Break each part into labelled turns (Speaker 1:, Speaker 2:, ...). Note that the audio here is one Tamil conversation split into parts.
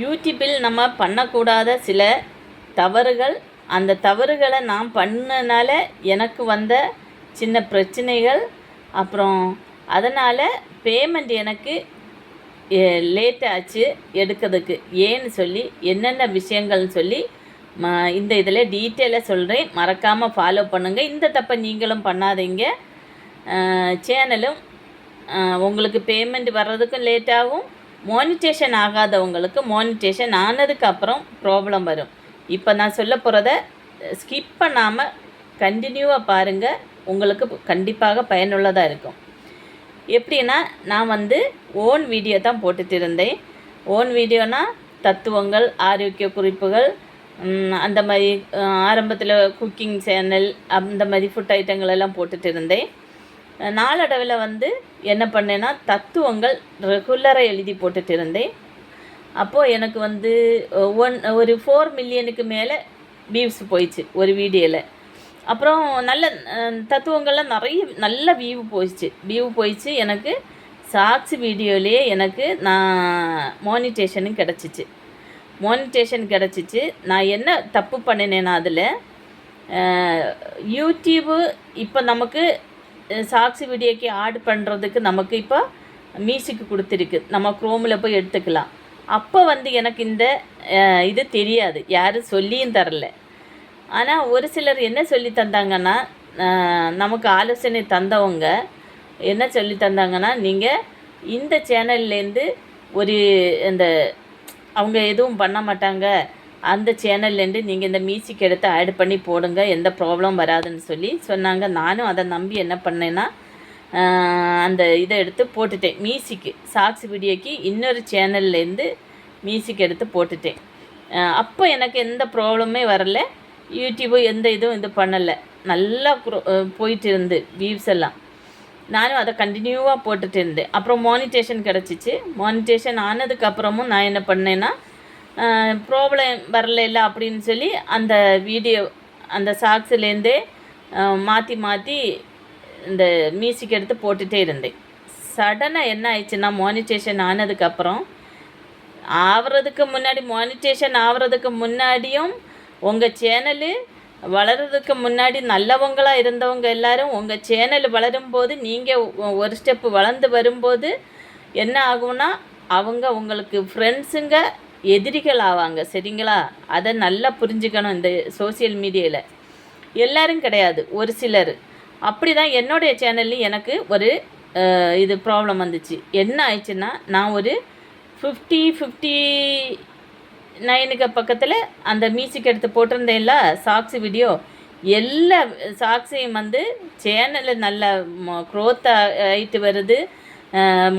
Speaker 1: யூடியூப்பில் நம்ம பண்ணக்கூடாத சில தவறுகள், அந்த தவறுகளை நான் பண்ணனால எனக்கு வந்த சின்ன பிரச்சனைகள், அப்புறம் அதனால் பேமெண்ட் எனக்கு லேட் ஆச்சு எடுக்கிறதுக்கு ஏன்னு சொல்லி என்னென்ன விஷயங்கள்னு சொல்லி இந்த இதில் டீட்டெயிலாக சொல்கிறேன். மறக்காமல் ஃபாலோ பண்ணுங்கள். இந்த தப்பை நீங்களும் பண்ணாதீங்க. சேனலும் உங்களுக்கு பேமெண்ட் வர்றதுக்கும் லேட் ஆகும். மானிட்டேஷன் ஆகாதவங்களுக்கு மானிட்டேஷன் ஆனதுக்கப்புறம் ப்ராப்ளம் வரும். இப்போ நான் சொல்ல போகிறத ஸ்கிப் பண்ணாமல் கண்டினியூவாக பாருங்கள். உங்களுக்கு கண்டிப்பாக பயனுள்ளதாக இருக்கும். எப்படின்னா, நான் ஓன் வீடியோ தான் போட்டுட்டு இருந்தேன். ஓன் வீடியோனால் தத்துவங்கள், ஆரோக்கிய குறிப்புகள், அந்த மாதிரி ஆரம்பத்தில் குக்கிங் சேனல், அந்த மாதிரி ஃபுட் ஐட்டங்கள் எல்லாம் போட்டுட்டு இருந்தேன். நாளடைவில் என்ன பண்ணேன்னா, தத்துவங்கள் ரெகுலராக எழுதி போட்டுட்டு இருந்தேன். அப்போது எனக்கு ஒரு 4 மில்லியனுக்கு மேலே வியூஸ் போயிடுச்சு ஒரு வீடியோவில். அப்புறம் நல்ல தத்துவங்கள்லாம் நிறைய நல்ல வியூ போயிடுச்சு. எனக்கு ஷார்ட்ஸ் வீடியோலேயே எனக்கு மானிட்டேஷனும் கிடச்சிச்சு. நான் என்ன தப்பு பண்ணினேன்னா, அதில் யூடியூபு இப்போ நமக்கு ஷார்ட்ஸ் வீடியோக்கு ஆட் பண்ணுறதுக்கு நமக்கு இப்போ மியூசிக் கொடுத்துருக்கு. நம்ம குரோமில் போய் எடுத்துக்கலாம். அப்போ எனக்கு இந்த இது தெரியாது, யாரும் சொல்லியும் தரல. ஆனால் ஒரு சிலர் என்ன சொல்லி தந்தாங்கன்னா, நமக்கு ஆலோசனை தந்தவங்க என்ன சொல்லி தந்தாங்கன்னா, நீங்கள் இந்த சேனல்லேருந்து இந்த அவங்க எதுவும் பண்ண மாட்டாங்க, அந்த சேனல்லேருந்து நீங்கள் இந்த மியூசிக் எடுத்து ஆட் பண்ணி போடுங்க, எந்த ப்ராப்ளம் வராதுன்னு சொல்லி சொன்னாங்க. நானும் அதை நம்பி என்ன பண்ணேன்னா, அந்த இதை எடுத்து போட்டுட்டேன். மியூசிக்கு ஷார்ட்ஸ் வீடியோக்கு இன்னொரு சேனல்லேருந்து மியூசிக் எடுத்து போட்டுட்டேன். அப்போ எனக்கு எந்த ப்ராப்ளமே வரல. யூடியூபு எந்த இதுவும் இது பண்ணலை. நல்லா போயிட்டு இருந்து வியூஸ் எல்லாம். நானும் அதை கண்டினியூவாக போட்டுட்டு இருந்தேன். அப்புறம் மானிட்டேஷன் கிடச்சிச்சு. மானிட்டேஷன் ஆனதுக்கப்புறமும் நான் என்ன பண்ணேன்னா, ப்ராப்ளம் வரல அப்படின்னு சொல்லி அந்த வீடியோ அந்த ஷார்ட்ஸ்லேருந்தே மாற்றி இந்த மியூசிக் எடுத்து போட்டுகிட்டே இருந்தேன். சடனாக என்ன ஆயிடுச்சுன்னா, மானிட்டேஷன் ஆனதுக்கப்புறம் மானிட்டேஷன் ஆகிறதுக்கு முன்னாடியும் உங்கள் சேனலு வளர்கிறதுக்கு முன்னாடி நல்லவங்களாக இருந்தவங்க எல்லோரும் உங்கள் சேனல் வளரும்போது, நீங்கள் ஒரு ஸ்டெப்பு வளர்ந்து வரும்போது என்ன ஆகும்னா, அவங்க உங்களுக்கு ஃப்ரெண்ட்ஸுங்க எதிரிகள் ஆவாங்க. சரிங்களா? அதை நல்லா புரிஞ்சுக்கணும். இந்த சோசியல் மீடியாவில் எல்லோரும் கிடையாது, ஒரு சிலர். அப்படி தான் என்னுடைய சேனல்லையும் எனக்கு ஒரு இது ப்ராப்ளம் வந்துச்சு. என்ன ஆயிடுச்சுன்னா, நான் ஒரு 59க்கு பக்கத்தில் அந்த மியூசிக் எடுத்து போட்டிருந்தேன்ல ஷார்ட்ஸ் வீடியோ, எல்லா ஷார்ட்ஸையும் சேனலில் நல்ல க்ரோத் ஆகிட்டு வருது.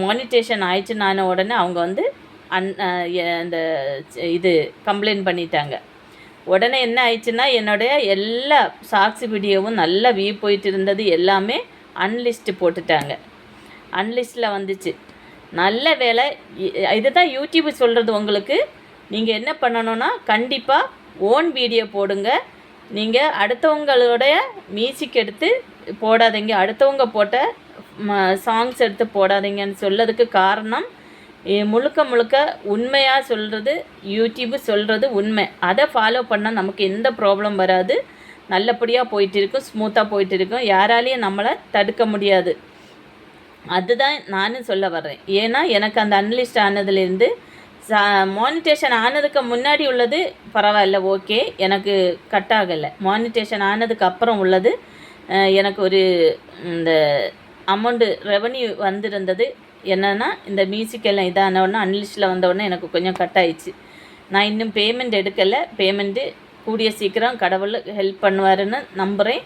Speaker 1: மானிட்டேஷன் ஆயிடுச்சுனான உடனே அவங்க இந்த இது கம்ப்ளைண்ட் பண்ணிட்டாங்க. உடனே என்ன ஆயிடுச்சுன்னா, என்னுடைய எல்லா ஷார்ட்ஸ் வீடியோவும் நல்ல வியூ போயிட்டு இருந்தது எல்லாமே அன்லிஸ்ட்டு போட்டுட்டாங்க. அன்லிஸ்ட்டில் வந்துச்சு. நல்ல வேலை. இதுதான் யூடியூப் சொல்கிறது உங்களுக்கு. நீங்கள் என்ன பண்ணணுன்னா, கண்டிப்பாக ஓன் வீடியோ போடுங்க. நீங்கள் அடுத்தவங்களுடைய மியூசிக் எடுத்து போடாதீங்க, அடுத்தவங்க போட்ட சாங்ஸ் எடுத்து போடாதீங்கன்னு சொல்லதுக்கு காரணம், முழுக்க உண்மையாக சொல்கிறது, யூடியூப்பு சொல்கிறது உண்மை. அதை ஃபாலோ பண்ணால் நமக்கு எந்த ப்ராப்ளம் வராது. நல்லபடியாக போயிட்டு இருக்கும், ஸ்மூத்தாக போயிட்டு இருக்கும். யாராலையும் நம்மளை தடுக்க முடியாது. அதுதான் நானும் சொல்ல வர்றேன். ஏன்னா எனக்கு அந்த அன்லிஸ்ட் ஆனதுலேருந்து மானிட்டேஷன் ஆனதுக்கு முன்னாடி உள்ளது பரவாயில்ல, ஓகே, எனக்கு கட் ஆகலை. மானிட்டேஷன் ஆனதுக்கு அப்புறம் உள்ளது எனக்கு ஒரு இந்த அமௌண்ட்டு ரெவன்யூ வந்திருந்தது. என்னென்னா, இந்த மியூசிக்கெல்லாம் இதானவுடனே அன்லிஸ்ட்டில் வந்தவுடனே எனக்கு கொஞ்சம் கட் ஆயிடுச்சு. நான் இன்னும் பேமெண்ட் எடுக்கலை. பேமெண்ட்டு கூடிய சீக்கிரம் கடவுள் ஹெல்ப் பண்ணுவாருன்னு நம்புகிறேன்.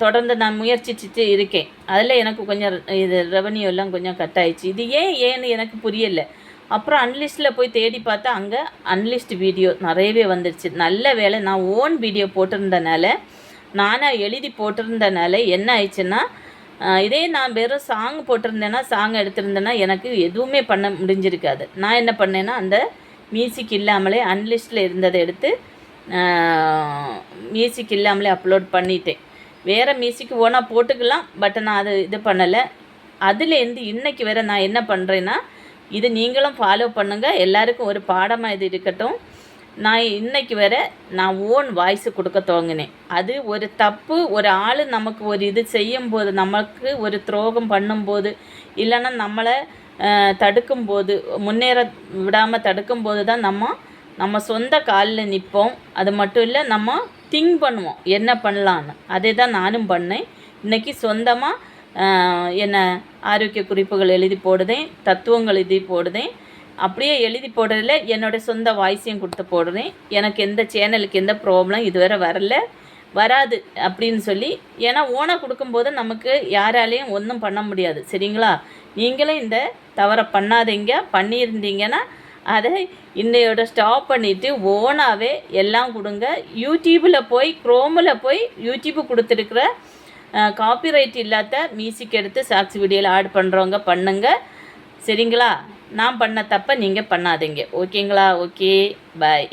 Speaker 1: தொடர்ந்து நான் முயற்சிச்சுட்டு இருக்கேன். அதில் எனக்கு கொஞ்சம் இது ரெவன்யூ எல்லாம் கொஞ்சம் கட் ஆயிடுச்சு. இது ஏன்னு எனக்கு புரியலை. அப்புறம் அன்லிஸ்ட்டில் போய் தேடி பார்த்தா அங்கே அன்லிஸ்ட் வீடியோ நிறையவே வந்துடுச்சு. நல்ல வேலை நான் ஓன் வீடியோ போட்டிருந்தனால, நானாக எழுதி போட்டிருந்தனால என்ன ஆயிடுச்சுன்னா, இதே நான் வெறும் சாங் போட்டிருந்தேன்னா, சாங் எடுத்திருந்தேன்னா எனக்கு எதுவுமே பண்ண முடிஞ்சிருக்காது. நான் என்ன பண்ணேன்னா, அந்த மியூசிக் இல்லாமலே அன்லிஸ்ட்டில் இருந்ததை எடுத்து மியூசிக் இல்லாமலே அப்லோட் பண்ணிட்டேன். வேறு மியூசிக் ஓனாக போட்டுக்கலாம், பட் நான் அது இது பண்ணலை. அதுலேருந்து இன்றைக்கி வேறு நான் என்ன பண்ணுறேன்னா, இது நீங்களும் ஃபாலோ பண்ணுங்கள். எல்லாருக்கும் ஒரு பாடமாக இது இருக்கட்டும். நான் இன்னைக்கு வர நான் ஓன் வாய்ஸு கொடுக்க துவங்கினேன். அது ஒரு தப்பு, ஒரு ஆள் நமக்கு ஒரு இது செய்யும்போது, நமக்கு ஒரு துரோகம் பண்ணும்போது, இல்லைன்னா நம்மளை தடுக்கும்போது, முன்னேற விடாமல் தடுக்கும்போது தான் நம்ம சொந்த காலில் நிற்போம். அது மட்டும் இல்லை, நம்ம திங்க் பண்ணுவோம் என்ன பண்ணலான்னு. அதே தான் நானும் பண்ணேன். இன்றைக்கி சொந்தமாக என்ன ஆரோக்கிய குறிப்புகள் எழுதி போடுதேன், தத்துவங்கள் எழுதி போடுதேன். அப்படியே எழுதி போடுறதில்ல, என்னோடய சொந்த வாய்ஸையும் கொடுத்து போடுறேன். எனக்கு எந்த சேனலுக்கு எந்த ப்ராப்ளம் இதுவரை வராது அப்படின்னு சொல்லி. ஏன்னா ஓனாக கொடுக்கும்போது நமக்கு யாராலையும் ஒன்றும் பண்ண முடியாது. சரிங்களா? நீங்களும் இந்த தவறை பண்ணாதீங்க. பண்ணியிருந்தீங்கன்னா அதை இன்னையோட ஸ்டாப் பண்ணிவிட்டு ஓனாகவே எல்லாம் கொடுங்க. யூடியூப்பில் போய் குரோமில் போய் யூடியூப்பு கொடுத்துருக்குற காப்பிரைட் இல்லாத மியூசிக் எடுத்து சாக்ஸ் வீடியோவில் ஆட் பண்ணுறவங்க பண்ணுங்கள். சரிங்களா? நான் பண்ண தப்பை நீங்கள் பண்ணாதீங்க. ஓகேங்களா? ஓகே, பாய்.